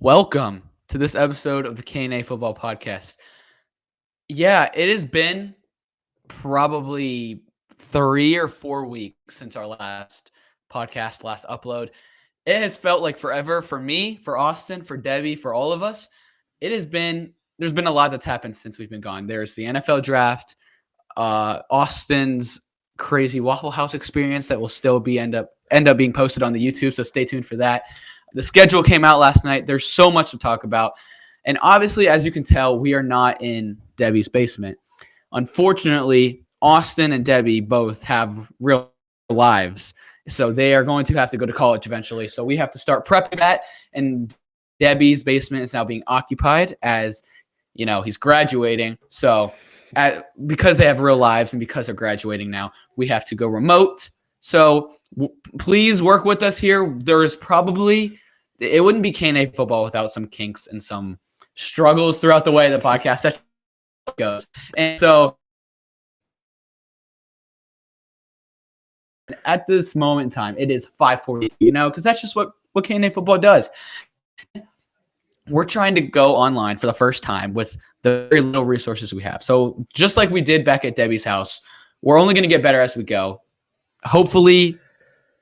Welcome to this episode of the K&A Football Podcast. Yeah, it has been probably 3 or 4 weeks since our last podcast, last upload. It has felt like forever for me, for Austin, for Debbie, for all of us. There's been a lot that's happened since we've been gone. There's the NFL draft, Austin's crazy Waffle House experience that will still be end up being posted on the YouTube, so stay tuned for that. The schedule came out last night. There's so much to talk about. And obviously, as you can tell, we are not in Debbie's basement. Unfortunately, Austin and Debbie both have real lives. So they are going to have to go to college eventually. So we have to start prepping that. And Debbie's basement is now being occupied as he's graduating. So because they have real lives and because they're graduating now, we have to go remote. So please work with us here. There's probably, it wouldn't be K&A football without some kinks and some struggles throughout the way the podcast goes. And so at this moment in time, it is 5:40, because that's just what K&A football does. We're trying to go online for the first time with the very little resources we have. So just like we did back at Debbie's house, we're only going to get better as we go. Hopefully,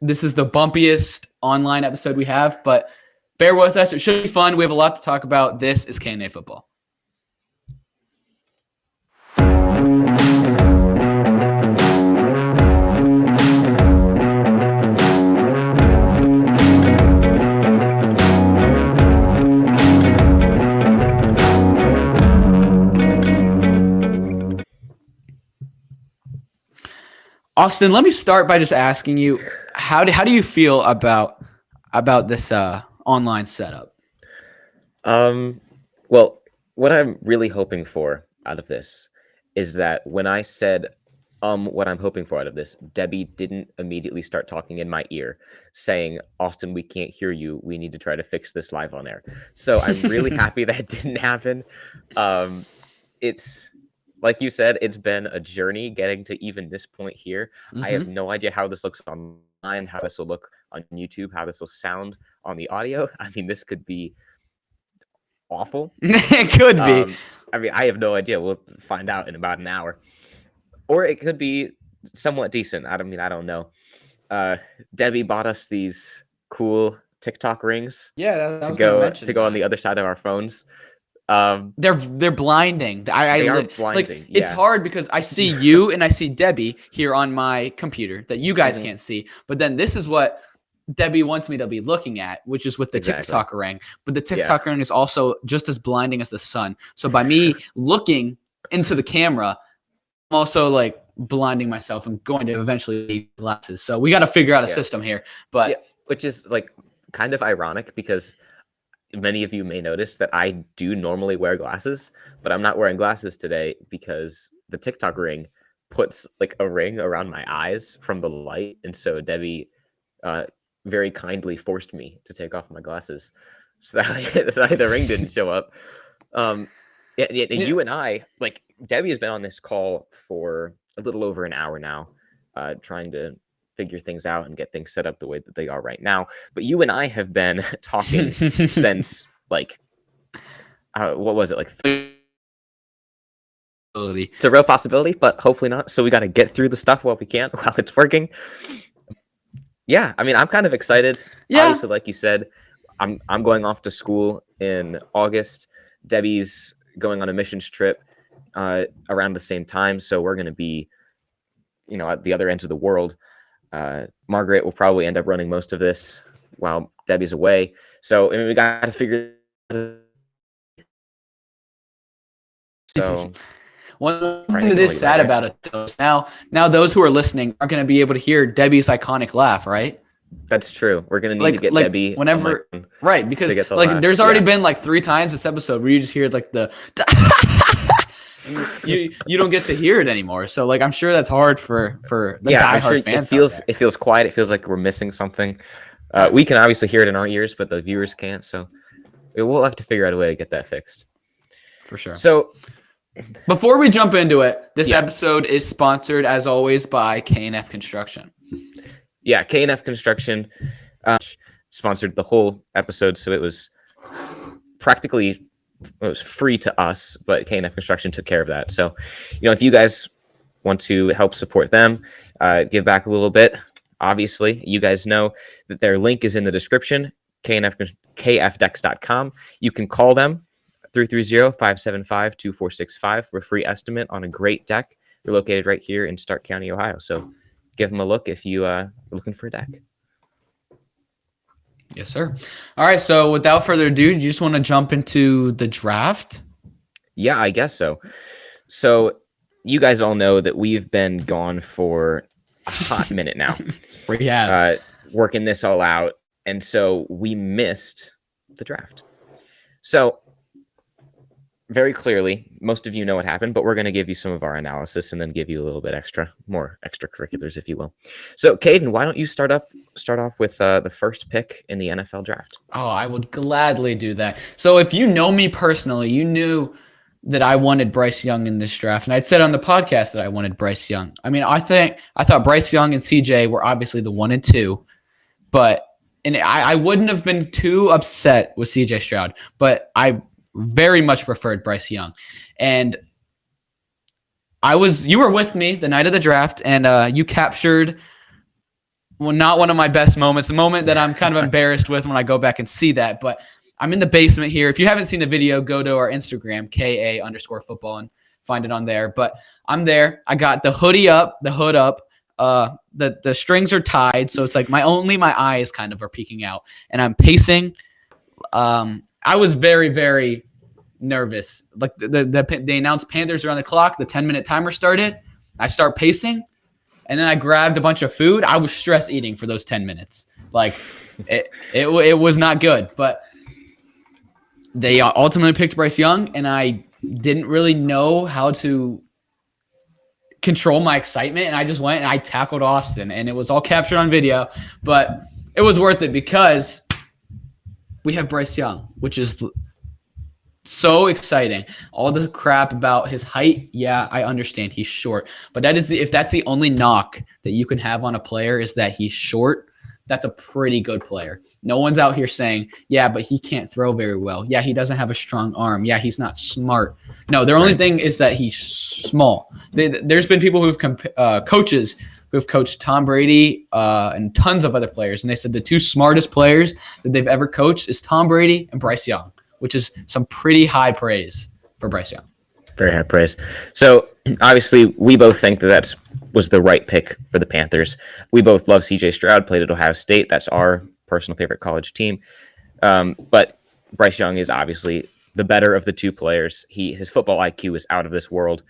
this is the bumpiest online episode we have, but bear with us. It should be fun. We have a lot to talk about. This is K&A football. Austin, let me start by just asking you, how do you feel about this online setup? Well, what I'm really hoping for out of this is that when I said what I'm hoping for out of this, Debbie didn't immediately start talking in my ear saying, Austin, we can't hear you. We need to try to fix this live on air. So I'm really happy that didn't happen. It's like you said, it's been a journey getting to even this point here. Mm-hmm. I have no idea how this looks online, how this will look on YouTube, how this will sound on the audio. I mean, this could be awful. It could be. I mean, I have no idea. We'll find out in about an hour. Or it could be somewhat decent. I don't know. Debbie bought us these cool TikTok rings. Yeah, to go on the other side of our phones. They're blinding. They are blinding. It's hard because I see you and I see Debbie here on my computer that you guys can't see. But then this is what Debbie wants me to be looking at, which is with the TikTok ring. But the TikTok ring is also just as blinding as the sun. So by me looking into the camera, I'm also like blinding myself and going to eventually need glasses. So we got to figure out a system here. But which is like kind of ironic because many of you may notice that I do normally wear glasses, but I'm not wearing glasses today because the TikTok ring puts like a ring around my eyes from the light. And so Debbie very kindly forced me to take off my glasses so that the ring didn't show up. You and I, like Debbie has been on this call for a little over an hour now, trying to figure things out and get things set up the way that they are right now. But you and I have been talking since like, what was it? Like, it's a real possibility, but hopefully not. So we got to get through the stuff while we can, while it's working. Yeah, I mean, I'm kind of excited. Yeah. Obviously, like you said, I'm going off to school in August. Debbie's going on a missions trip around the same time, so we're going to be, at the other ends of the world. Margaret will probably end up running most of this while Debbie's away. So I mean, we got to figure. So one thing that is sad about it, though, is now those who are listening aren't going to be able to hear Debbie's iconic laugh, right? That's true. We're going to need to get Debbie whenever, right? Because there's already been like 3 times this episode where you just hear like the. you don't get to hear it anymore, so like I'm sure that's hard for the diehard fans. It feels quiet. It feels like we're missing something. We can obviously hear it in our ears, but the viewers can't. So we'll have to figure out a way to get that fixed. For sure. So before we jump into it, this episode is sponsored as always by K&F Construction. Yeah, K&F Construction sponsored the whole episode, so it was practically. It was free to us, but K&F Construction took care of that. So, if you guys want to help support them, give back a little bit, obviously, you guys know that their link is in the description, kfdex.com. You can call them 330-575-2465 for a free estimate on a great deck. They're located right here in Stark County, Ohio. So give them a look if you are looking for a deck. Yes, sir. All right. So without further ado, you just want to jump into the draft? Yeah, I guess so. So you guys all know that we've been gone for a hot minute now. We have. Working this all out. And so we missed the draft. So very clearly, most of you know what happened, but we're going to give you some of our analysis and then give you a little bit more extracurriculars, if you will. So, Caden, why don't you start off with the first pick in the NFL draft? Oh, I would gladly do that. So if you know me personally, you knew that I wanted Bryce Young in this draft, and I'd said on the podcast that I wanted Bryce Young. I mean, I thought Bryce Young and CJ were obviously the 1 and 2, but I wouldn't have been too upset with CJ Stroud, but I very much preferred Bryce Young. And you were with me the night of the draft, and you captured not one of my best moments, the moment that I'm kind of embarrassed with when I go back and see that. But I'm in the basement here. If you haven't seen the video, go to our Instagram, KA_football, and find it on there. But I'm there. I got the hoodie up, the hood up. The strings are tied, so it's like my eyes kind of are peeking out, and I'm pacing. I was very, very nervous. Like they announced Panthers are on the clock. The 10-minute timer started. I start pacing, and then I grabbed a bunch of food. I was stress eating for those 10 minutes. Like it was not good. But they ultimately picked Bryce Young, and I didn't really know how to control my excitement, and I just went and I tackled Austin, and it was all captured on video. But it was worth it because we have Bryce Young, which is so exciting. All the crap about his height, yeah, I understand he's short, but if that's the only knock that you can have on a player is that he's short, that's a pretty good player. No one's out here saying, yeah, but he can't throw very well. Yeah, he doesn't have a strong arm. Yeah, he's not smart. No, their only thing is that he's small. There's been people coaches who've coached Tom Brady and tons of other players, and they said the two smartest players that they've ever coached is Tom Brady and Bryce Young, which is some pretty high praise for Bryce Young. Very high praise. So obviously, we both think that was the right pick for the Panthers. We both love CJ Stroud, played at Ohio State. That's our personal favorite college team. But Bryce Young is obviously the better of the two players. His football IQ is out of this world.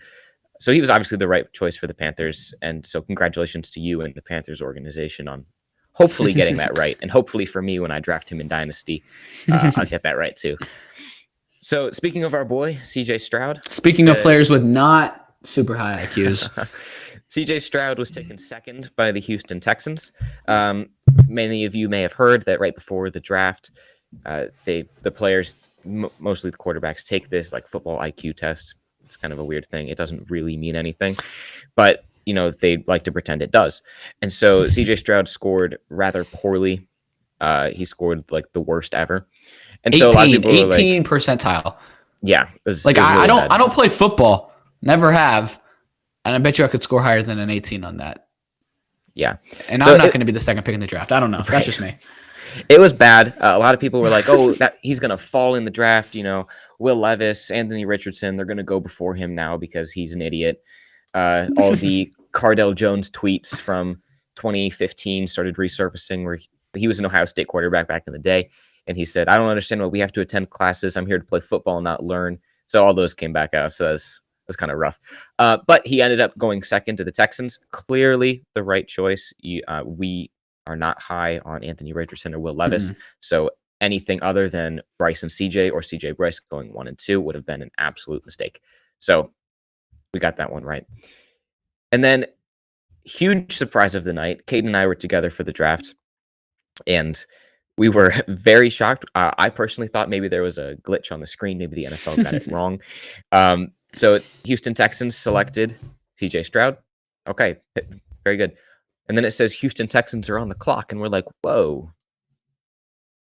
So he was obviously the right choice for the Panthers. And so congratulations to you and the Panthers organization on hopefully getting that right. And hopefully for me, when I draft him in Dynasty, I'll get that right too. So speaking of our boy, CJ Stroud. Speaking of players with not super high IQs. CJ Stroud was taken second by the Houston Texans. Many of you may have heard that right before the draft, the players, mostly the quarterbacks, take this like football IQ test. It's kind of a weird thing. It doesn't really mean anything, but they like to pretend it does. And so CJ Stroud scored rather poorly. He scored like the worst ever. And 18, so a lot of people 18 percentile. Yeah. Really I don't play football. Never have. And I bet you I could score higher than an 18 on that. Yeah. And so I'm not going to be the second pick in the draft. I don't know. Right. That's just me. It was bad. A lot of people were like, oh, he's going to fall in the draft. Will Levis, Anthony Richardson, they're going to go before him now because he's an idiot. All the Cardell Jones tweets from 2015 started resurfacing where he was an Ohio State quarterback back in the day. And he said, I don't understand why we have to attend classes. I'm here to play football, not learn. So all those came back out. So that's kind of rough. But he ended up going second to the Texans. Clearly the right choice. We are not high on Anthony Richardson or Will Levis. Mm-hmm. So anything other than Bryce and CJ or CJ Bryce going 1 and 2 would have been an absolute mistake. So we got that one right. And then huge surprise of the night. Caden and I were together for the draft. And we were very shocked. I personally thought maybe there was a glitch on the screen. Maybe the NFL got it wrong. So Houston Texans selected CJ Stroud. Okay, very good. And then it says Houston Texans are on the clock. And we're like, whoa.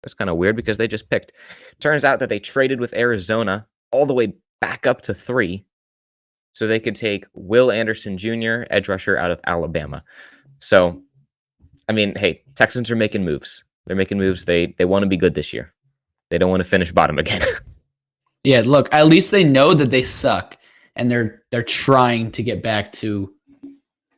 That's kind of weird because they just picked. Turns out that they traded with Arizona all the way back up to 3 so they could take Will Anderson Jr., edge rusher out of Alabama. So, I mean, hey, Texans are making moves. They're making moves. They want to be good this year. They don't want to finish bottom again. Yeah, look, at least they know that they suck, and they're trying to get back to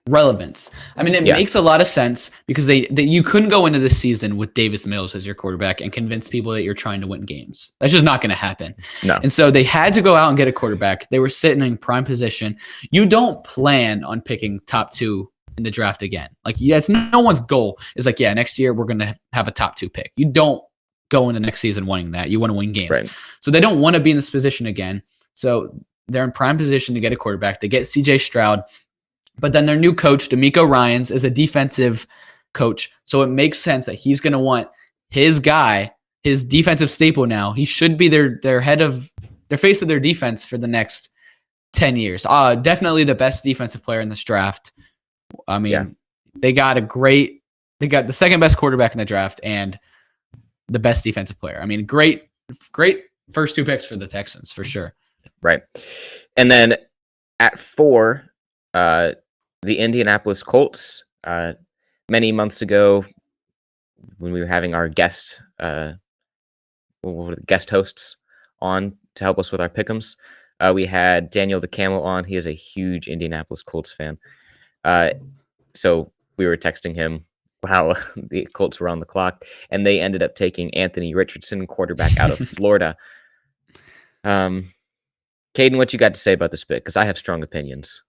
relevance. I mean, it makes a lot of sense because you couldn't go into this season with Davis Mills as your quarterback and convince people that you're trying to win games. That's just not going to happen. No. And so they had to go out and get a quarterback. They were sitting in prime position. You don't plan on picking top 2 in the draft again. Like, it's no one's goal is like, yeah, next year we're going to have a top 2 pick. You don't go into next season wanting that. You want to win games. Right. So they don't want to be in this position again. So they're in prime position to get a quarterback. They get CJ Stroud, but then their new coach, D'Amico Ryans, is a defensive coach. So it makes sense that he's going to want his guy, his defensive staple now. He should be their face of their defense for the next 10 years. Definitely the best defensive player in this draft. I mean, they got the second best quarterback in the draft and the best defensive player. I mean, great first two picks for the Texans for sure. Right. And then at 4, the Indianapolis Colts, many months ago when we were having our guest hosts on to help us with our pick'ems, we had Daniel the Camel on. He is a huge Indianapolis Colts fan. So we were texting him while the Colts were on the clock, and they ended up taking Anthony Richardson, quarterback out of Florida. Kadin, what you got to say about this pick? Because I have strong opinions.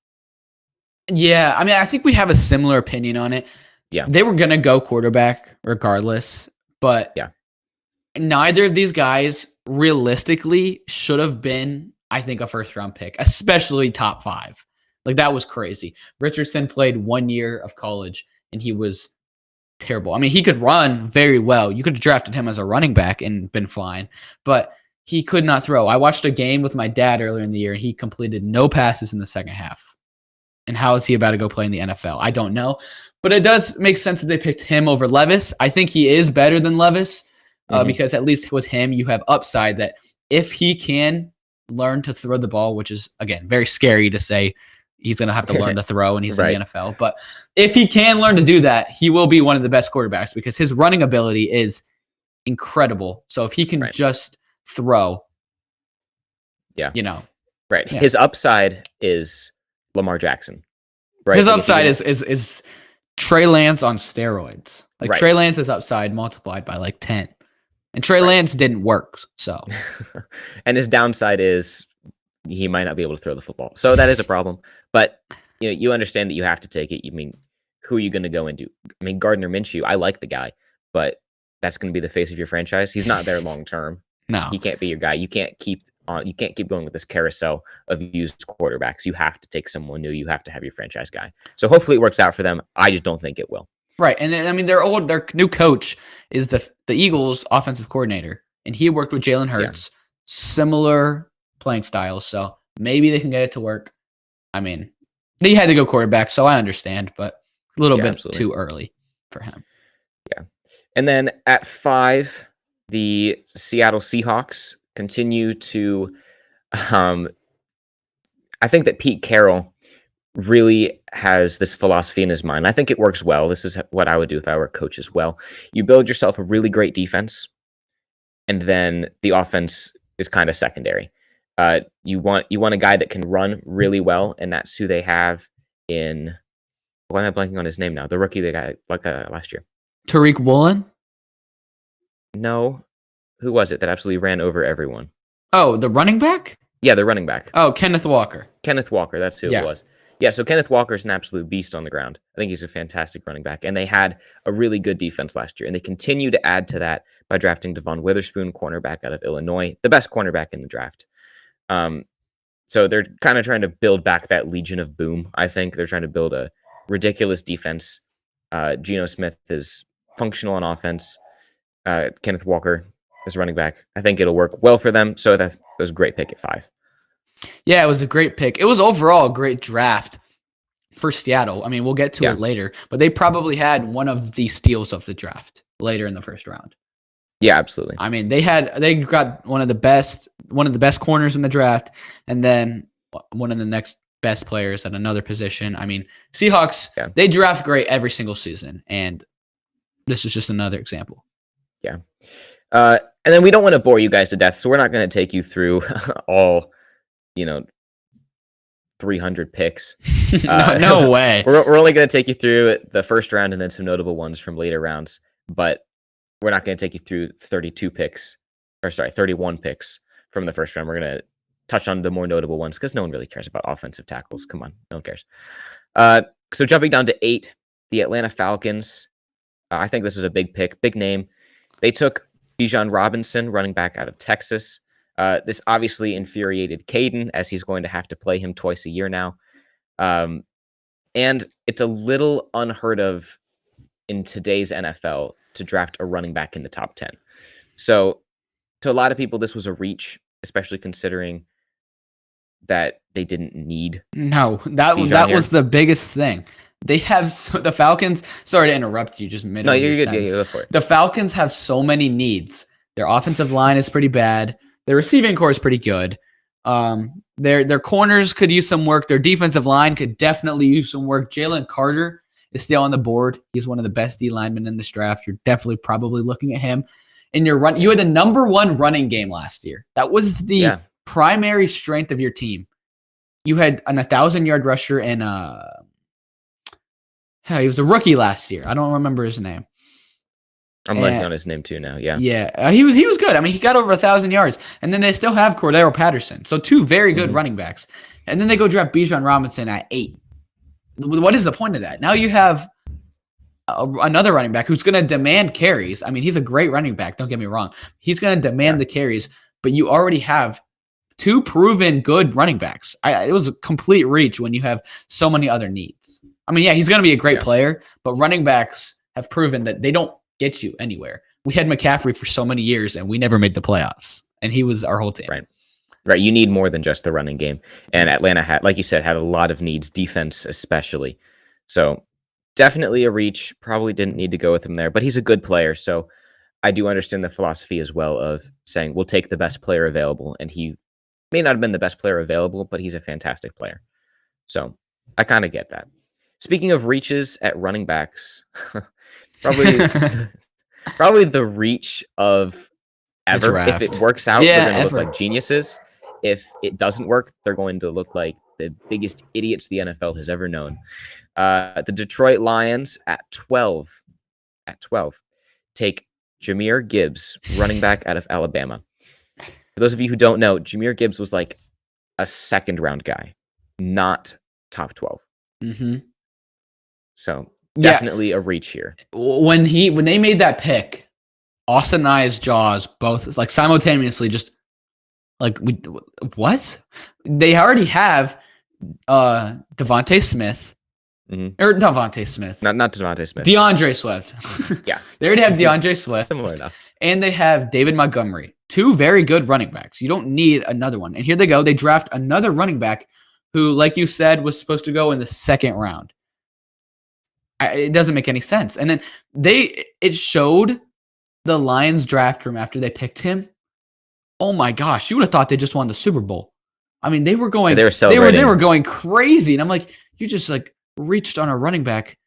Yeah, I mean, I think we have a similar opinion on it. Yeah. They were going to go quarterback regardless, but neither of these guys realistically should have been, I think, a first-round pick, especially top 5. Like, that was crazy. Richardson played 1 year of college, and he was terrible. I mean, he could run very well. You could have drafted him as a running back and been fine, but he could not throw. I watched a game with my dad earlier in the year, and he completed no passes in the second half. And how is he about to go play in the NFL? I don't know. But it does make sense that they picked him over Levis. I think he is better than Levis because at least with him, you have upside that if he can learn to throw the ball, which is, again, very scary to say he's going to have to learn to throw and he's in the NFL. But if he can learn to do that, he will be one of the best quarterbacks because his running ability is incredible. So if he can just throw, Right. His upside is Lamar Jackson. Right. His upside is Trey Lance on steroids. Like Trey Lance's upside multiplied by like 10. And Trey Lance didn't work. So and his downside is he might not be able to throw the football. So that is a problem. But you understand that you have to take it. You mean, who are you going to go and do? I mean, Gardner Minshew, I like the guy, but that's going to be the face of your franchise. He's not there long term. No. He can't be your guy. You can't keep going with this carousel of used quarterbacks. You have to take someone new. You have to have your franchise guy. So hopefully it works out for them. I just don't think it will. Right. And I mean, their new coach is the Eagles offensive coordinator, and he worked with Jalen Hurts, similar playing styles. So maybe they can get it to work. I mean, they had to go quarterback, so I understand, but a little bit too early for him. Yeah. And then at 5, the Seattle Seahawks continue to, I think that Pete Carroll really has this philosophy in his mind. I think it works well. This is what I would do if I were a coach as well. You build yourself a really great defense, and then the offense is kind of secondary. You want a guy that can run really well, and that's who they have in. Why am I blanking on his name now? The rookie they got last year. Tariq Woolen? No. Who was it that absolutely ran over everyone? Oh, the running back? Yeah, the running back. Oh, Kenneth Walker. Kenneth Walker, that's who it was. Yeah, so Kenneth Walker is an absolute beast on the ground. I think he's a fantastic running back. And they had a really good defense last year. And they continue to add to that by drafting Devon Witherspoon, cornerback out of Illinois, the best cornerback in the draft. So they're kind of trying to build back that Legion of Boom, I think. They're trying to build a ridiculous defense. Geno Smith is functional on offense. Kenneth Walker is running back. I think it'll work well for them. So that was a great pick at 5. Yeah, it was a great pick. It was overall a great draft for Seattle. I mean, we'll get to it later, but they probably had one of the steals of the draft later in the first round. Yeah, absolutely. I mean, they got one of the best corners in the draft, and then one of the next best players at another position. I mean, Seahawks, they draft great every single season, and this is just another example. Yeah. And then we don't want to bore you guys to death, so we're not going to take you through all 300 picks. No way. We're only going to take you through the first round and then some notable ones from later rounds, but we're not going to take you through 31 picks from the first round. We're going to touch on the more notable ones because no one really cares about offensive tackles. Come on, no one cares. So jumping down to 8, the Atlanta Falcons. I think this was a big pick, big name. They took Bijan Robinson, running back out of Texas. This obviously infuriated Kadin, as he's going to have to play him twice a year now. And it's a little unheard of in today's NFL to draft a running back in the top 10. So to a lot of people, this was a reach, especially considering that they didn't need. No, that was the biggest thing. They have the Falcons. Sorry to interrupt you, just mid. No, you're good. Yeah, go for it. The Falcons have so many needs. Their offensive line is pretty bad. Their receiving core is pretty good. Their corners could use some work. Their defensive line could definitely use some work. Jalen Carter is still on the board. He's one of the best D linemen in this draft. You're definitely probably looking at him. In your run, you had the number 1 running game last year. That was the primary strength of your team. You had an 1,000-yard rusher and he was a rookie last year. I don't remember his name. I'm blanking on his name too now. Yeah. Yeah. He was good. I mean, he got over 1,000 yards. And then they still have Cordero Patterson. So 2 very good running backs. And then they go draft Bijan Robinson at 8. What is the point of that? Now you have another running back who's going to demand carries. I mean, he's a great running back. Don't get me wrong. He's going to demand the carries. But you already have 2 proven good running backs. It was a complete reach when you have so many other needs. I mean, yeah, he's going to be a great player. But running backs have proven that they don't get you anywhere. We had McCaffrey for so many years, and we never made the playoffs. And he was our whole team. Right. You need more than just the running game. And Atlanta had, like you said, had a lot of needs, defense especially. So definitely a reach. Probably didn't need to go with him there, but he's a good player. So I do understand the philosophy as well of saying we'll take the best player available. And he may not have been the best player available, but he's a fantastic player. So I kind of get that. Speaking of reaches at running backs, probably the reach of ever. If it works out, they're going to look like geniuses. If it doesn't work, they're going to look like the biggest idiots the NFL has ever known. The Detroit Lions at 12 take Jahmyr Gibbs, running back out of Alabama. For those of you who don't know, Jahmyr Gibbs was like a second-round guy, not top 12. So definitely a reach here. When they made that pick, Austin and I's jaws both like simultaneously just like what? They already have Devontae Smith. Or Devontae Smith. Not Devontae Smith. DeAndre Swift. Yeah. They already have DeAndre Swift. Similar enough. And they have David Montgomery. 2 very good running backs. You don't need another one. And here they go. They draft another running back who, like you said, was supposed to go in the 2nd round. It doesn't make any sense. And then it showed the Lions draft room after they picked him. Oh my gosh, you would have thought they just won the Super Bowl. I mean, they were going they were going crazy. And I'm like, you just like reached on a running back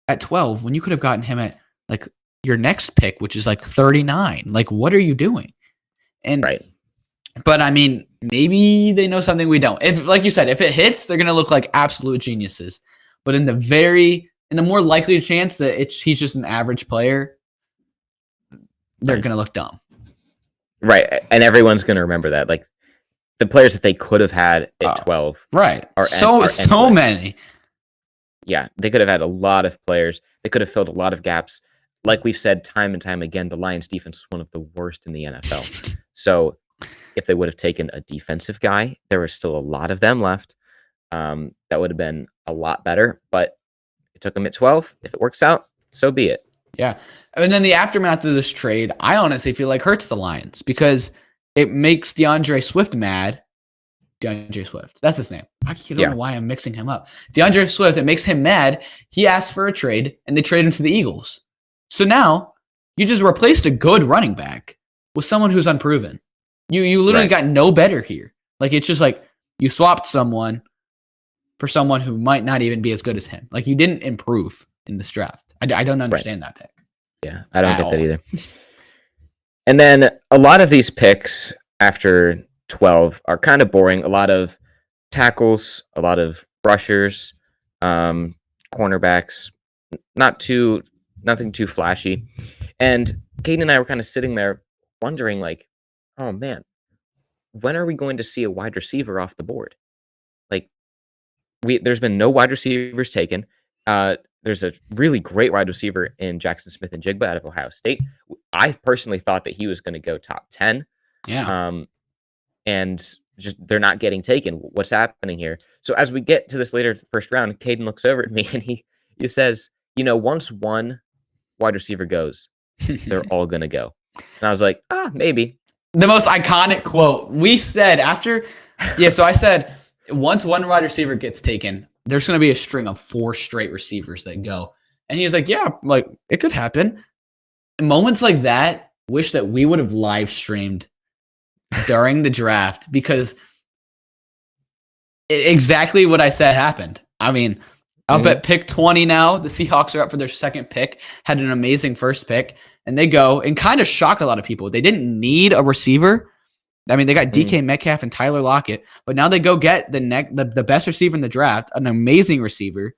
at 12 when you could have gotten him at like your next pick, which is like 39. Like, what are you doing? And but I mean, maybe they know something we don't. If, like you said, if it hits, they're gonna look like absolute geniuses. But in the more likely chance that he's just an average player, they're gonna look dumb. Right, and everyone's gonna remember that. Like the players that they could have had at 12, are so many. Yeah, they could have had a lot of players. They could have filled a lot of gaps. Like we've said time and time again, the Lions defense is one of the worst in the NFL. So if they would have taken a defensive guy, there was still a lot of them left. That would have been a lot better, but it took them at 12. If it works out, so be it. Yeah. And then the aftermath of this trade, I honestly feel like hurts the Lions because it makes DeAndre Swift mad. DeAndre Swift. That's his name. I don't know why I'm mixing him up. DeAndre Swift, it makes him mad. He asked for a trade, and they trade him to the Eagles. So now you just replaced a good running back with someone who's unproven. You literally got no better here. Like, it's just like you swapped someone for someone who might not even be as good as him. Like, you didn't improve in this draft. I don't understand that pick. Yeah, I don't get that either. And then a lot of these picks after 12 are kind of boring. A lot of tackles, a lot of rushers, cornerbacks, nothing too flashy. And Kadin and I were kind of sitting there wondering, like, oh man, when are we going to see a wide receiver off the board? Like, there's been no wide receivers taken. There's a really great wide receiver in Jackson Smith and Jigba out of Ohio State. I personally thought that he was going to go top 10. Yeah. and just they're not getting taken. What's happening here? So as we get to this later first round, Kadin looks over at me and he says, once one wide receiver goes, they're all gonna go. And I was like, maybe. The most iconic quote we said after, so I said, once one wide receiver gets taken, there's going to be a string of 4 straight receivers that go. And he's like, yeah, like it could happen. Moments like that, wish that we would have live streamed during the draft because exactly what I said happened. I mean, up at pick 20 now, the Seahawks are up for their second pick, had an amazing first pick, and they go and kind of shock a lot of people. They didn't need a receiver. I mean, they got DK Metcalf and Tyler Lockett, but now they go get the best receiver in the draft, an amazing receiver,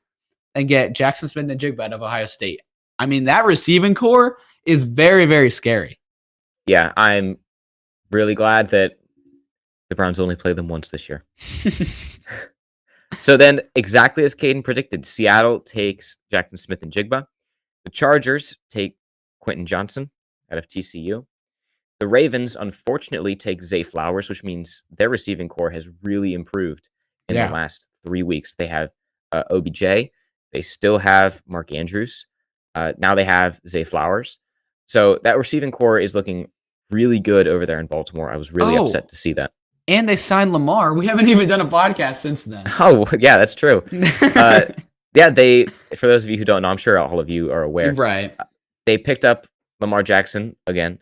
and get Jackson Smith and Jigba out of Ohio State. I mean, that receiving core is very, very scary. Yeah, I'm really glad that the Browns only play them once this year. So then, exactly as Kadin predicted, Seattle takes Jackson Smith and Jigba. The Chargers take Quentin Johnson out of TCU. The Ravens, unfortunately, take Zay Flowers, which means their receiving core has really improved in the last 3 weeks. They have OBJ. They still have Mark Andrews. Now they have Zay Flowers. So that receiving core is looking really good over there in Baltimore. I was really upset to see that. And they signed Lamar. We haven't even done a podcast since then. Oh, yeah, that's true. They, for those of you who don't know, I'm sure all of you are aware. Right. They picked up Lamar Jackson again.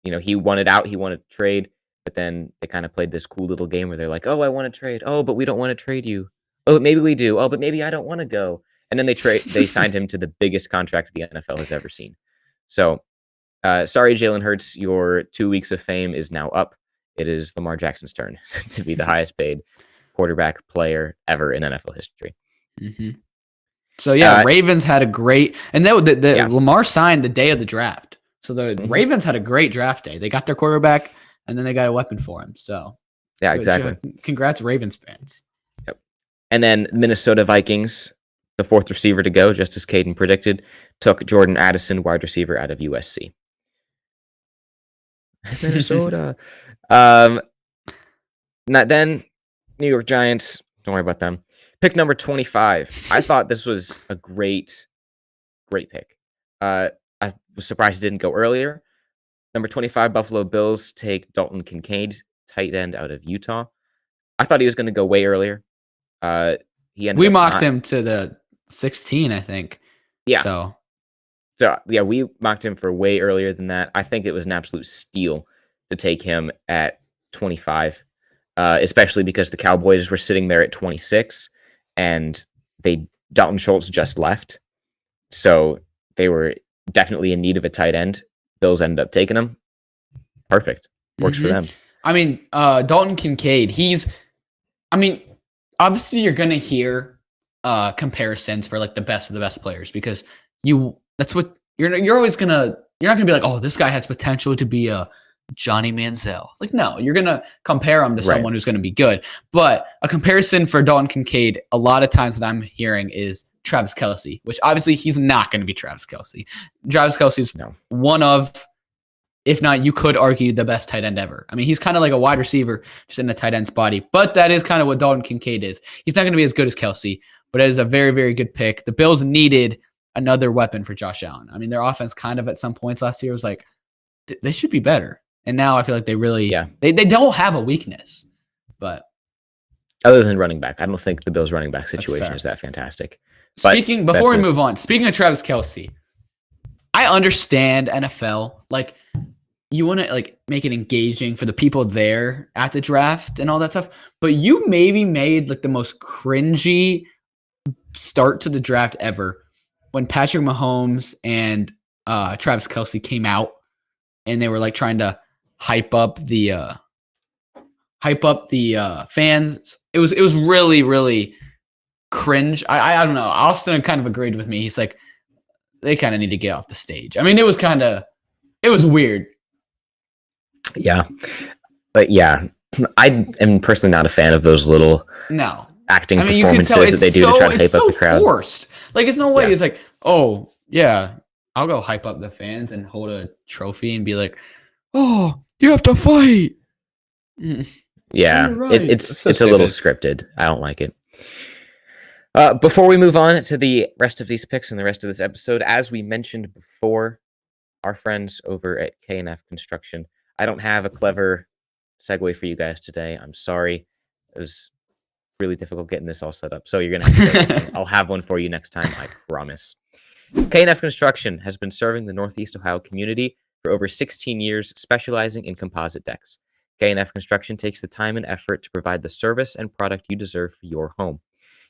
He wanted out. He wanted to trade. But then they kind of played this cool little game where they're like, oh, I want to trade. Oh, but we don't want to trade you. Oh, maybe we do. Oh, but maybe I don't want to go. And then they signed him to the biggest contract the NFL has ever seen. So, sorry, Jalen Hurts, your 2 weeks of fame is now up. It is Lamar Jackson's turn to be the highest paid quarterback player ever in NFL history. Mm-hmm. So, Ravens had a great... And Lamar signed the day of the draft. So, the Ravens had a great draft day. They got their quarterback, and then they got a weapon for him. So, yeah, exactly. Congrats, Ravens fans. Yep. And then Minnesota Vikings, the 4th receiver to go, just as Kadin predicted, took Jordan Addison, wide receiver out of USC. Minnesota. Then New York Giants, don't worry about them. Pick number 25. I thought this was a great pick. I was surprised it didn't go earlier. Number 25, Buffalo Bills take Dalton Kincaid, tight end out of Utah. I thought he was going to go way earlier. We mocked him to the 16, I think. Yeah. So we mocked him for way earlier than that. I think it was an absolute steal to take him at 25, especially because the Cowboys were sitting there at 26, and Dalton Schultz just left, so they were definitely in need of a tight end. Bills ended up taking him. Perfect, works for them. I mean, Dalton Kincaid. Obviously, you're gonna hear comparisons for like the best of the best players because that's what you're always gonna. You're not gonna be like, oh, this guy has potential to be a Johnny Manziel. Like, no, you're gonna compare him to someone who's gonna be good. But a comparison for Dalton Kincaid, a lot of times that I'm hearing is Travis Kelce, which obviously he's not gonna be Travis Kelce. Travis Kelce is one of, if not, you could argue the best tight end ever. I mean, he's kind of like a wide receiver just in the tight end's body. But that is kind of what Dalton Kincaid is. He's not going to be as good as Kelce, but it is a very, very good pick. The Bills needed another weapon for Josh Allen. I mean, their offense kind of at some points last year was like, they should be better. And now I feel like they really, they don't have a weakness. But other than running back, I don't think the Bills running back situation is that fantastic. Before we move on, speaking of Travis Kelce, I understand NFL, like, you want to like make it engaging for the people there at the draft and all that stuff, but you maybe made like the most cringy start to the draft ever when Patrick Mahomes and Travis Kelce came out and they were like trying to hype up the fans. It was really, really cringe. I don't know. Austin kind of agreed with me. He's like, they kind of need to get off the stage. I mean, it was weird. Yeah. But yeah, I am personally not a fan of those little acting performances that they do to try to hype up the crowd. Forced. Like, it's no way it's like, oh, yeah, I'll go hype up the fans and hold a trophy and be like, oh, you have to fight. Yeah, right. it's So a little stupid. scripted. I don't like it. Before we move on to the rest of these picks and the rest of this episode, as we mentioned before, our friends over at K&F Construction, I don't have a clever segue for you guys today. I'm sorry. It was really difficult getting this all set up. So you're going to have to bear with me. I'll have one for you next time, I promise. K&F Construction has been serving the Northeast Ohio community for over 16 years, specializing in composite decks. K&F Construction takes the time and effort to provide the service and product you deserve for your home.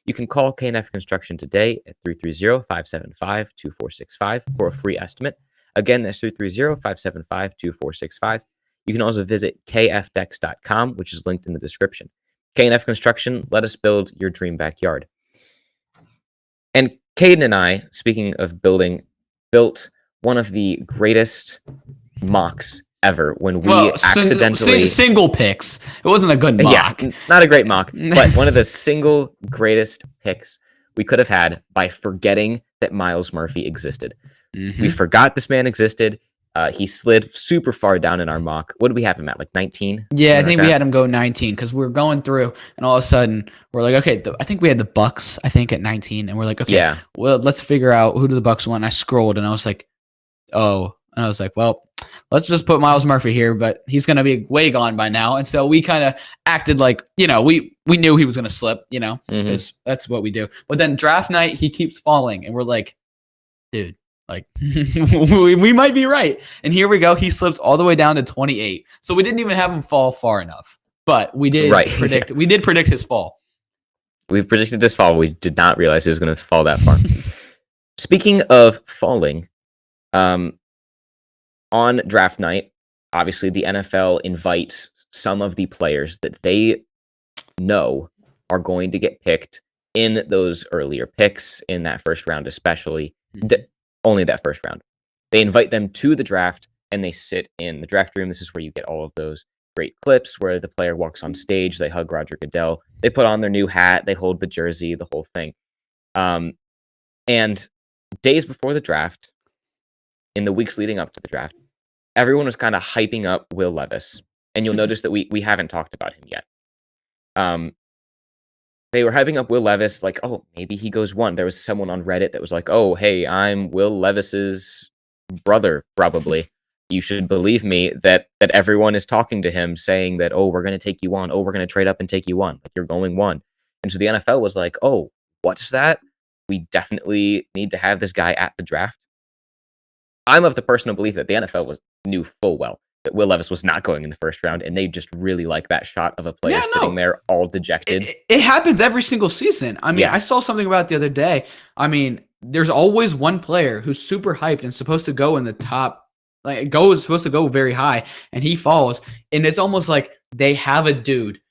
You can call K&F Construction today at 330-575-2465 for a free estimate. Again, that's 330-575-2465. You can also visit kfdex.com, which is linked in the description. K&F Construction, let us build your dream backyard. And Kadin and I, speaking of building, built one of the greatest mocks ever when we accidentally... single picks. It wasn't a good mock. Yeah, not a great mock, but one of the single greatest picks we could have had by forgetting that Myles Murphy existed. We forgot this man existed. He slid super far down in our mock. What did we have him at? Like 19? Yeah, I think we had him go 19 because we were going through, and all of a sudden we're like, okay, I think we had the Bucks. I think at 19, and we're like, okay, yeah, well, let's figure out who do the Bucks want. And I scrolled, and I was like, oh, and I was like, well, let's just put Myles Murphy here, but he's gonna be way gone by now. And so we kind of acted like, we knew he was gonna slip, because that's what we do. But then draft night, he keeps falling, and we're like, dude. Like we might be right. And here we go. He slips all the way down to 28. So we didn't even have him fall far enough. But we did predict we did predict his fall. We predicted his fall. We did not realize he was going to fall that far. Speaking of falling, on draft night, obviously the NFL invites some of the players that they know are going to get picked in those earlier picks in that first round, especially. Only that first round. They invite them to the draft and they sit in the draft room. This is where you get all of those great clips where the player walks on stage, they hug Roger Goodell, they put on their new hat, they hold the jersey, the whole thing. And days before the draft, in the weeks leading up to the draft, everyone was kind of hyping up Will Levis. And you'll notice that we haven't talked about him yet. They were hyping up Will Levis like, oh, maybe he goes 1. There was someone on Reddit that was like, oh, hey, I'm Will Levis's brother, probably. You should believe me that everyone is talking to him saying that, oh, we're going to take you on. Oh, we're going to trade up and take you on. Like, you're going 1. And so the NFL was like, oh, what's that? We definitely need to have this guy at the draft. I'm of the personal belief that the NFL knew full well that Will Levis was not going in the first round, and they just really like that shot of a player sitting there all dejected. It happens every single season. I mean, yes. I saw something about it the other day. I mean, there's always one player who's super hyped and supposed to go in the top, supposed to go very high, and he falls. And it's almost like they have a dude,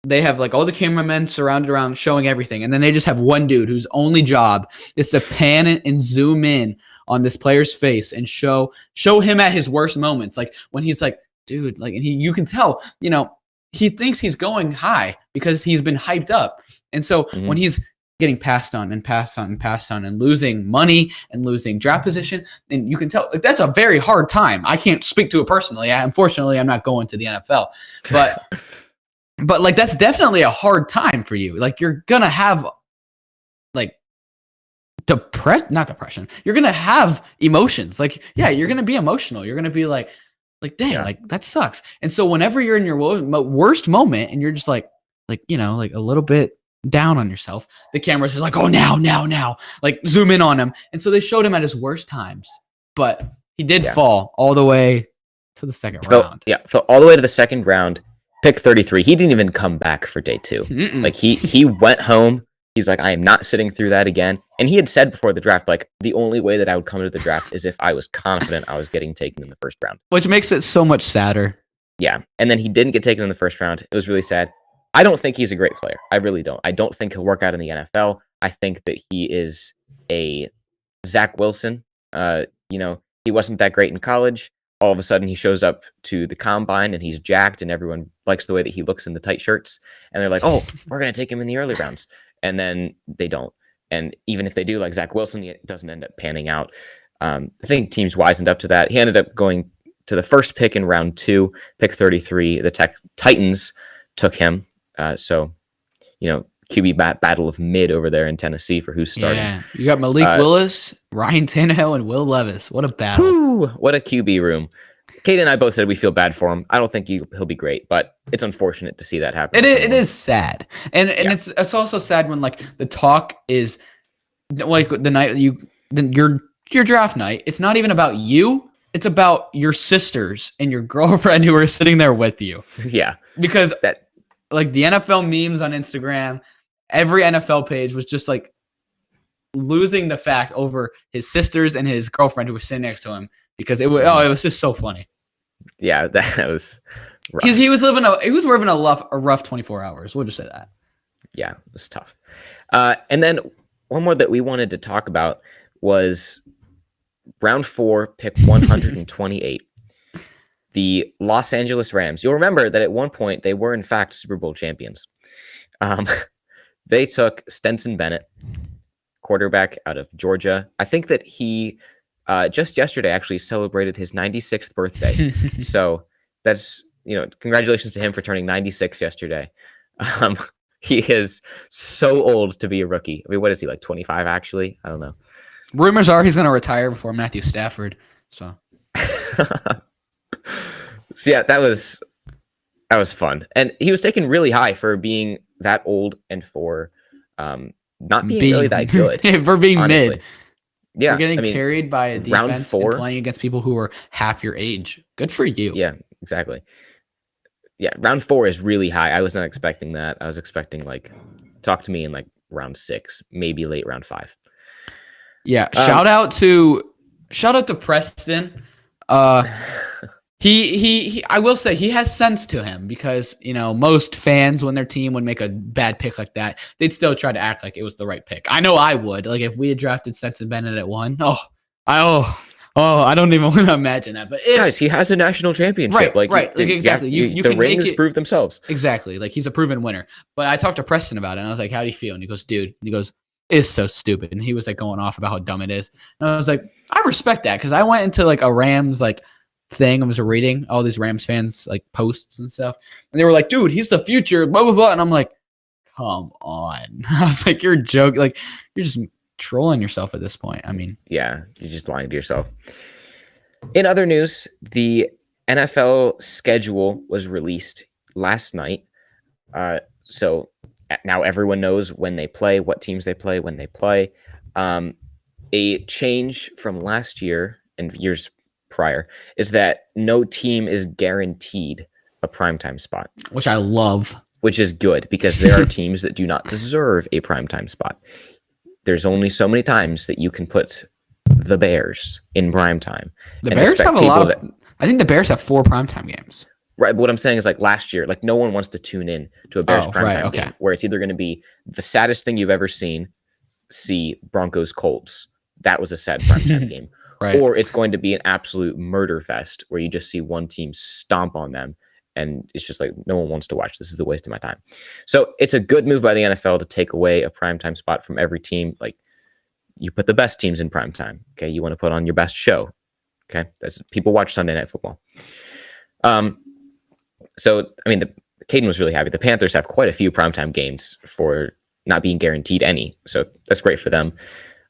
they have like all the cameramen surrounded around showing everything, and then they just have one dude whose only job is to pan and zoom in on this player's face and show him at his worst moments. Like when he's like, dude, like, and you can tell, he thinks he's going high because he's been hyped up. And so when he's getting passed on and losing money and losing draft position, and you can tell like that's a very hard time. I can't speak to it personally. Unfortunately, I'm not going to the NFL, but like, that's definitely a hard time for you. Like you're going to have like, not depression. You're gonna have emotions. Like, yeah, you're gonna be emotional. You're gonna be like, dang, like that sucks. And so whenever you're in your worst moment and you're just like a little bit down on yourself, the camera's just like, oh, now, like zoom in on him. And so they showed him at his worst times, but he did fall all the way to the second round. Yeah, fell all the way to the second round. Pick 33. He didn't even come back for day 2. Like he went home. He's like, I am not sitting through that again. And he had said before the draft, like, the only way that I would come to the draft is if I was confident I was getting taken in the first round. Which makes it so much sadder. Yeah. And then he didn't get taken in the first round. It was really sad. I don't think he's a great player. I really don't. I don't think he'll work out in the NFL. I think that he is a Zach Wilson. He wasn't that great in college. All of a sudden, he shows up to the combine and he's jacked and everyone likes the way that he looks in the tight shirts. And they're like, oh, we're going to take him in the early rounds. And then they don't. And even if they do, like Zach Wilson, it doesn't end up panning out. I think teams wisened up to that. He ended up going to the first pick in round 2, pick 33. The Titans took him. So, QB battle of mid over there in Tennessee for who's starting. Yeah, you got Malik Willis, Ryan Tannehill, and Will Levis. What a battle! Whew, what a QB room. Kate and I both said we feel bad for him. I don't think he'll be great, but it's unfortunate to see that happen. It is sad, and it's also sad when like the talk is like the night your draft night. It's not even about you. It's about your sisters and your girlfriend who are sitting there with you. Yeah, because like the NFL memes on Instagram, every NFL page was just like losing the fact over his sisters and his girlfriend who were sitting next to him because it was just so funny. Yeah, that was rough. He was living a rough 24 hours. We'll just say that. Yeah, it was tough. And then one more that we wanted to talk about was round 4, pick 128. The Los Angeles Rams. You'll remember that at one point they were in fact Super Bowl champions. They took Stetson Bennett, quarterback out of Georgia. I think that he just yesterday actually celebrated his 96th birthday. So that's, congratulations to him for turning 96 yesterday. He is so old to be a rookie. I mean, what is he, like 25 actually? I don't know. Rumors are he's going to retire before Matthew Stafford. So yeah, that was fun. And he was taken really high for being that old and for not being really that good. For being honestly. Mid. Yeah. For getting carried by a defense and 4, playing against people who are half your age. Good for you. Yeah, exactly. Yeah, round 4 is really high. I was not expecting that. I was expecting talk to me in round 6, maybe late round 5. Yeah, shout out to Preston. He I will say he has sense to him because, most fans when their team would make a bad pick like that, they'd still try to act like it was the right pick. I know I would. Like if we had drafted Stetson Bennett at 1, I don't even want to imagine that. But guys, he has a national championship. Right. Exactly. You the can rings prove themselves. Exactly. Like he's a proven winner. But I talked to Preston about it and I was like, how do you feel? And he goes, dude, it's so stupid. And he was going off about how dumb it is. And I was like, I respect that because I went into a Rams thing. I was reading all these Rams fans posts and stuff. And they were like, dude, he's the future, blah, blah, blah. And I'm like, come on. I was like, you're joking. You're just trolling yourself at this point. I mean, yeah, you're just lying to yourself. In other news, the NFL schedule was released last night. So now everyone knows when they play, what teams they play, when they play. A change from last year and years prior is that no team is guaranteed a primetime spot. Which I love. Which is good because there are teams that do not deserve a primetime spot. There's only so many times that you can put the Bears in primetime. The Bears have a lot of... I think the Bears have 4 primetime games. Right, but what I'm saying is last year, no one wants to tune in to a Bears primetime game where it's either going to be the saddest thing you've ever seen, see Broncos Colts. That was a sad primetime game. Right. Or it's going to be an absolute murder fest where you just see one team stomp on them and it's just no one wants to watch. This is the waste of my time. So it's a good move by the NFL to take away a primetime spot from every team. You put the best teams in primetime. Okay, you want to put on your best show. Okay, people watch Sunday Night Football. So, I mean, Kadin was really happy. The Panthers have quite a few primetime games for not being guaranteed any. So that's great for them.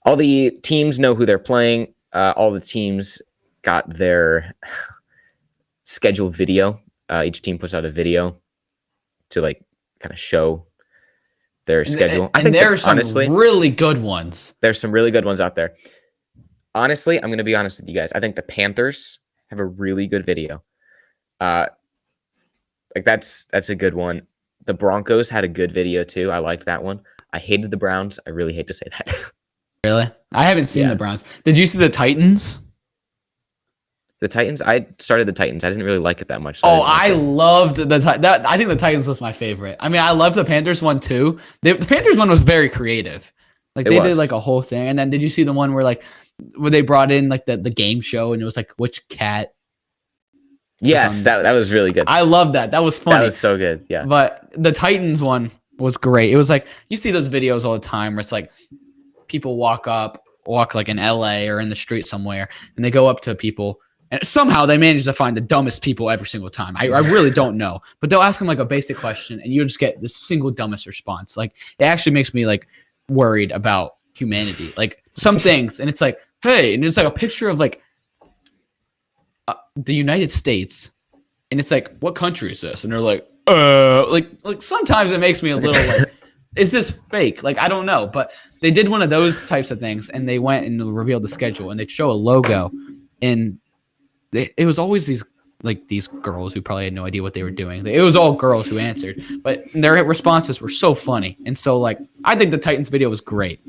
All the teams know who they're playing. All the teams got their scheduled video. Each team puts out a video to kind of show their schedule. I think there are some really good ones. There's some really good ones out there. Honestly, I'm going to be honest with you guys. I think the Panthers have a really good video. That's a good one. The Broncos had a good video too. I liked that one. I hated the Browns. I really hate to say that. Really? I haven't seen the Browns. Did you see the Titans? The Titans? I started the Titans. I didn't really like it that much. So I loved the I think the Titans was my favorite. I mean, I loved the Panthers one too. The Panthers one was very creative. They did a whole thing. And then did you see the one where they brought in the game show and it was which cat? Yes, that was really good. I love that. That was funny. That was so good. Yeah. But the Titans one was great. It was you see those videos all the time where it's people walk in LA or in the street somewhere and they go up to people And somehow they manage to find the dumbest people every single time. I really don't know. But they'll ask them like a basic question and you'll just get the single dumbest response. Like it actually makes me like worried about humanity. Like some things, and it's like, hey, and it's like a picture of like the United States, and it's like, what country is this? And they're like sometimes it makes me a little like, is this fake? Like I don't know, but they did one of those types of things, and they went and revealed the schedule, and they'd show a logo, and it was always these girls who probably had no idea what they were doing. It was all girls who answered, but their responses were so funny, and so like I think the Titans video was great.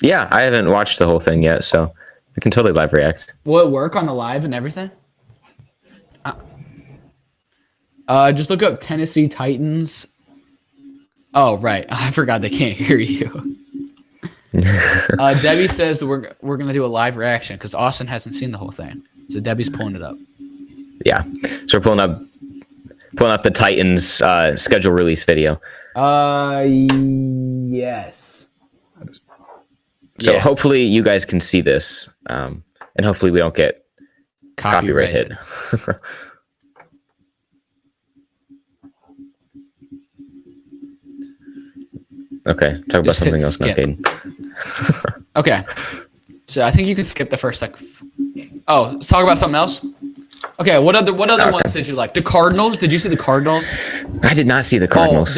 Yeah, I haven't watched the whole thing yet, so we can totally live react. Will it work on the live and everything? Just look up Tennessee Titans. Oh, right. I forgot they can't hear you. Debbie says we're gonna do a live reaction because Austin hasn't seen the whole thing, so Debbie's pulling it up. Yeah, so we're pulling up the Titans schedule release video. Yes. So hopefully you guys can see this, and hopefully we don't get copyright hit. Okay, talk about something else now, Kadin. Okay, so I think you can skip the first like. Oh, let's talk about something else. Okay, what other ones did you like? The Cardinals? Did you see the Cardinals? I did not see the Cardinals.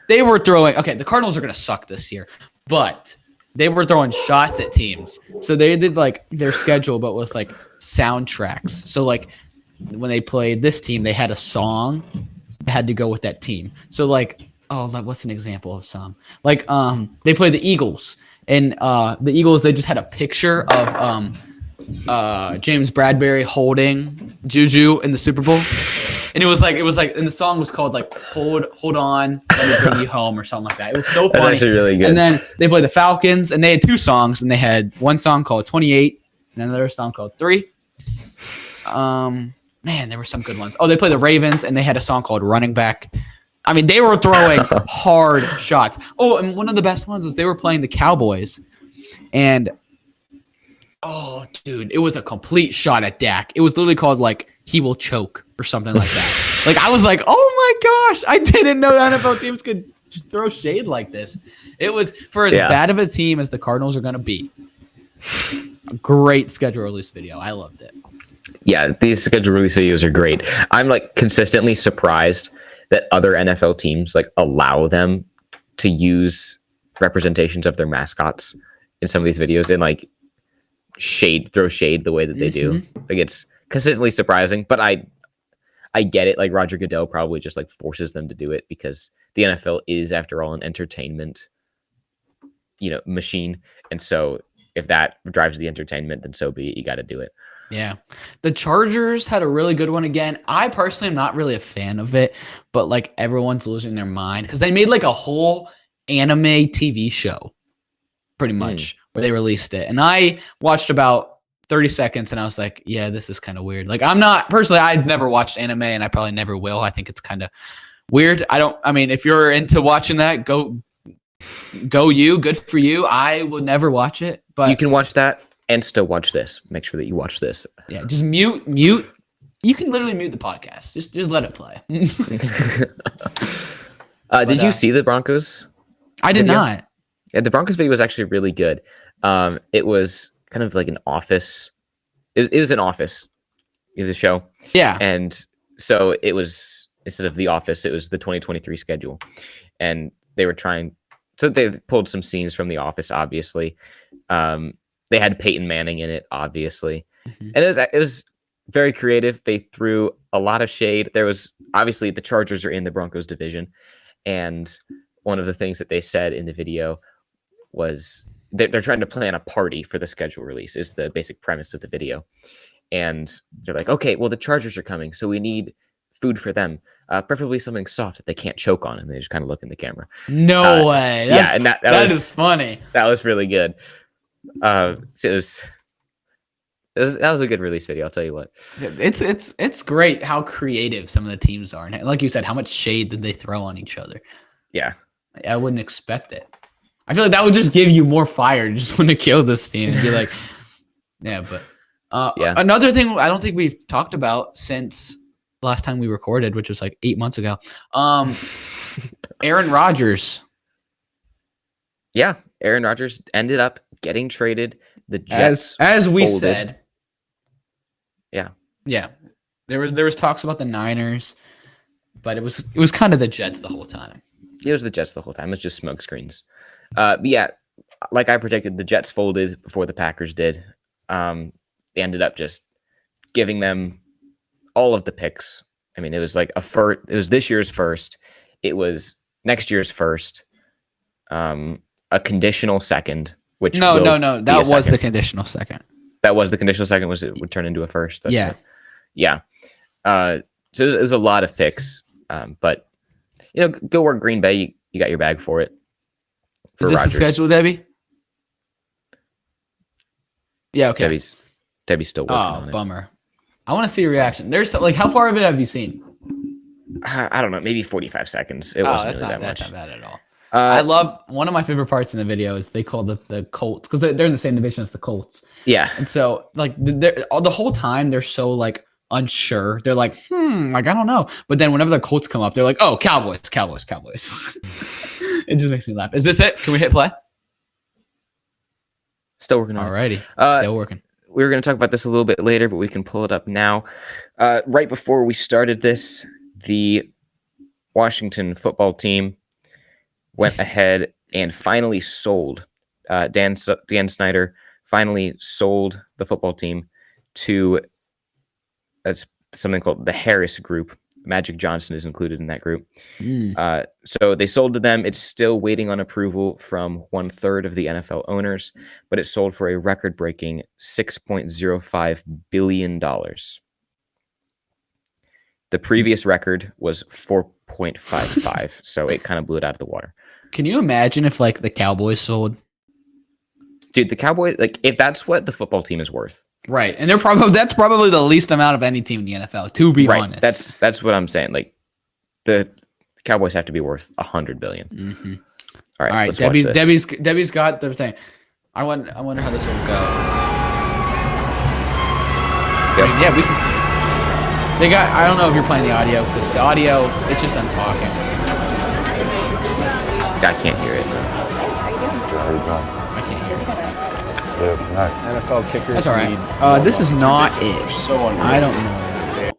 They were throwing. Okay, the Cardinals are gonna suck this year, but they were throwing shots at teams. So they did like their schedule, but with like soundtracks. So like when they played this team, they had a song that had to go with that team. So like, what's an example of some? Like they played the Eagles, and the Eagles, they just had a picture of James Bradbury holding Juju in the Super Bowl. And it was like, and the song was called like Hold On, Let Me Bring You Home or something like that. It was so funny. That's actually really good. And then they played the Falcons, and they had two songs, and they had one song called 28 and another song called 3. Man, there were some good ones. Oh, they played the Ravens, and they had a song called Running Back. I mean, they were throwing hard shots. Oh, and one of the best ones was they were playing the Cowboys, and oh, dude, it was a complete shot at Dak. It was literally called like He Will Choke or something like that. Like I was like, oh my gosh, I didn't know NFL teams could just throw shade like this. It was for as bad of a team as the Cardinals are going to be. A great schedule release video. I loved it. Yeah, these schedule release videos are great. I'm like consistently surprised that other NFL teams like allow them to use representations of their mascots in some of these videos and like throw shade the way that they do. Like it's consistently surprising, but I get it. Like Roger Goodell probably just like forces them to do it because the NFL is, after all, an entertainment, machine. And so if that drives the entertainment, then so be it. You got to do it. Yeah. The Chargers had a really good one again. I personally am not really a fan of it, but like everyone's losing their mind because they made like a whole anime TV show pretty much where they released it. And I watched about 30 seconds and I was like, yeah, this is kind of weird. Like I've never watched anime and I probably never will. I think it's kind of weird. If you're into watching that, go you, good for you. I will never watch it, but you can watch that and still watch this. Make sure that you watch this. Yeah, just mute. You can literally mute the podcast. Just let it play. Did you see the Broncos? I did not. Yeah, the Broncos video was actually really good. It was kind of like an office. It was an office, the show. Yeah. And so it was, instead of The Office, it was the 2023 schedule. And they pulled some scenes from The Office, obviously. They had Peyton Manning in it, obviously. And it was very creative. They threw a lot of shade. There was, obviously, the Chargers are in the Broncos division. And one of the things that they said in the video was they're trying to plan a party for the schedule release, is the basic premise of the video. And they're like, okay, well, the Chargers are coming, so we need food for them, preferably something soft that they can't choke on. And they just kind of look in the camera. No way. And that is funny. That was really good. That was a good release video, I'll tell you what. It's great how creative some of the teams are. And like you said, how much shade did they throw on each other? Yeah. I wouldn't expect it. I feel like that would just give you more fire. You just want to kill this team and be like, yeah, but Yeah. Another thing I don't think we've talked about since last time we recorded, which was like 8 months ago. Aaron Rodgers. Yeah, Aaron Rodgers ended up getting traded. The Jets, as we folded. said. Yeah. Yeah. There was talks about the Niners, but it was kind of the Jets the whole time. It was the Jets the whole time. It was just smoke screens. But yeah, like I predicted, the Jets folded before the Packers did. They ended up just giving them all of the picks. I mean, it was like it was this year's first. It was next year's first. A conditional second, which no. That was the conditional second. That was the conditional second. Was it would turn into a first? That's yeah. Right. Yeah. So it was a lot of picks. But go work Green Bay. You got your bag for it. Is this Rodgers. The schedule, Debbie? Yeah. Okay. Debbie's still working on it. Bummer. I want to see a reaction. There's like, how far of it have you seen? I don't know, maybe 45 seconds. It wasn't really that much. That's not bad at all. I love one of my favorite parts in the video is they call the Colts because they're in the same division as the Colts. Yeah, and so like the whole time they're so like unsure. They're like, like I don't know. But then whenever the Colts come up, they're like, oh, Cowboys. It just makes me laugh. Is this it? Can we hit play? Still working on it. Alrighty, still working. We were going to talk about this a little bit later, but we can pull it up now. Right before we started this, the Washington football team went ahead and finally sold. Dan Snyder finally sold the football team to something called the Harris Group. Magic Johnson is included in that group. So they sold to them. It's still waiting on approval from 1/3 of the NFL owners, but it sold for a record-breaking $6.05 billion. The previous record was 4.55, so it kind of blew it out of the water. Can you imagine if like the Cowboys sold? Dude, the Cowboys, like if that's what the football team is worth. Right. And that's probably the least amount of any team in the NFL, to be honest. That's what I'm saying. Like the Cowboys have to be worth $100 billion. Mm-hmm. All right. Debbie's got the thing. I wonder how this will go. Yep. Yeah, we can see it. I don't know if you're playing the audio because the audio, it's just them talking. I can't hear it. How you doing? I can't hear it. Yeah, tonight. NFL kickers. That's all right. This is not it. So I don't know.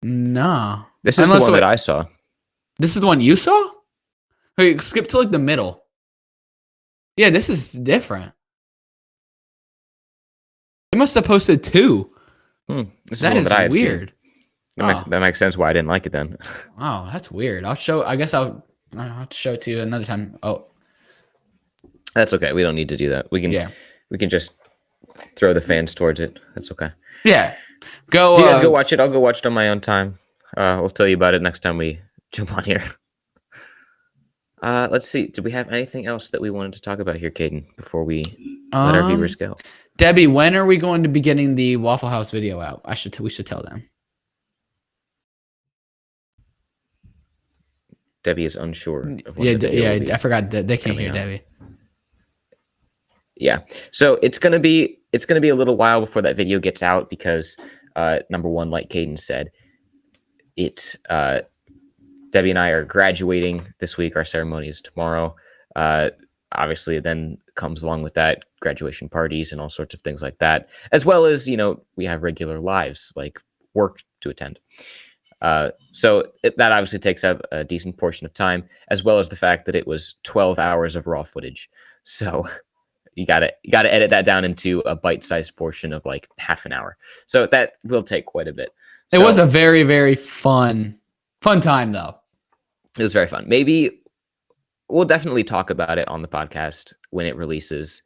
No. This is the one that I saw. This is the one you saw? Wait, skip to like the middle. Yeah, this is different. They must have posted two. That is weird. That makes sense why I didn't like it then. Oh, that's weird. I'll have to show it to you another time. Oh, that's okay. We don't need to do that. We can just throw the fans towards it. That's okay. Yeah. Go. Do you guys go watch it? I'll go watch it on my own time. We'll tell you about it next time we jump on here. Let's see. Did we have anything else that we wanted to talk about here, Kadin, before we let our viewers go? Debbie, when are we going to be getting the Waffle House video out? We should tell them. Debbie is unsure. I forgot that they can't hear Debbie. Yeah, so it's gonna be a little while before that video gets out because number one, like Kadin said, it's Debbie and I are graduating this week. Our ceremony is tomorrow. Obviously, then comes along with that graduation parties and all sorts of things like that, as well as we have regular lives like work to attend. So that obviously takes up a decent portion of time, as well as the fact that it was 12 hours of raw footage. So you gotta edit that down into a bite-sized portion of like half an hour. So that will take quite a bit. It was a very, very fun time though. It was very fun. Maybe we'll definitely talk about it on the podcast when it releases.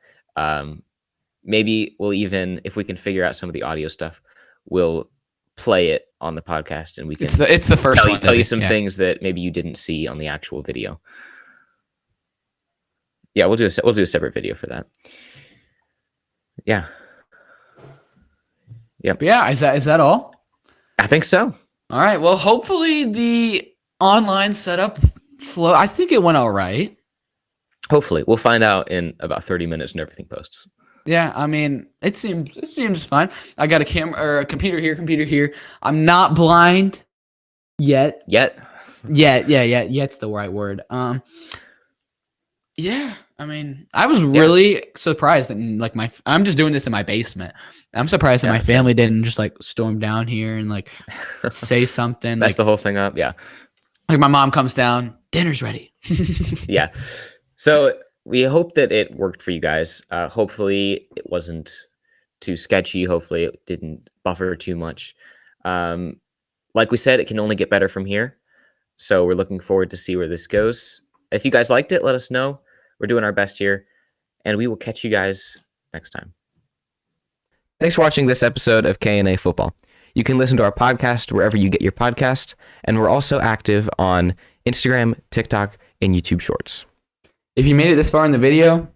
Maybe we'll even, if we can figure out some of the audio stuff, we'll play it on the podcast and we can it's the first tell you some things that maybe you didn't see on the actual video. Yeah, we'll do a separate video for that. Yeah. Yep. Yeah, is that all? I think so. All right. Well, hopefully the online setup flow. I think it went all right. Hopefully. We'll find out in about 30 minutes when everything posts. Yeah, I mean, it seems fine. I got a camera or a computer here. I'm not blind yet. Yet. Yet's the right word. Yeah, I mean, I was really surprised that like I'm just doing this in my basement. I'm surprised that my family didn't just like storm down here and like say something. Mess like the whole thing up. Yeah. Like my mom comes down, dinner's ready. Yeah. So we hope that it worked for you guys. Hopefully it wasn't too sketchy. Hopefully it didn't buffer too much. Like we said, it can only get better from here. So we're looking forward to see where this goes. If you guys liked it, let us know. We're doing our best here, and we will catch you guys next time. Thanks for watching this episode of K&A Football. You can listen to our podcast wherever you get your podcasts, and we're also active on Instagram, TikTok, and YouTube Shorts. If you made it this far in the video,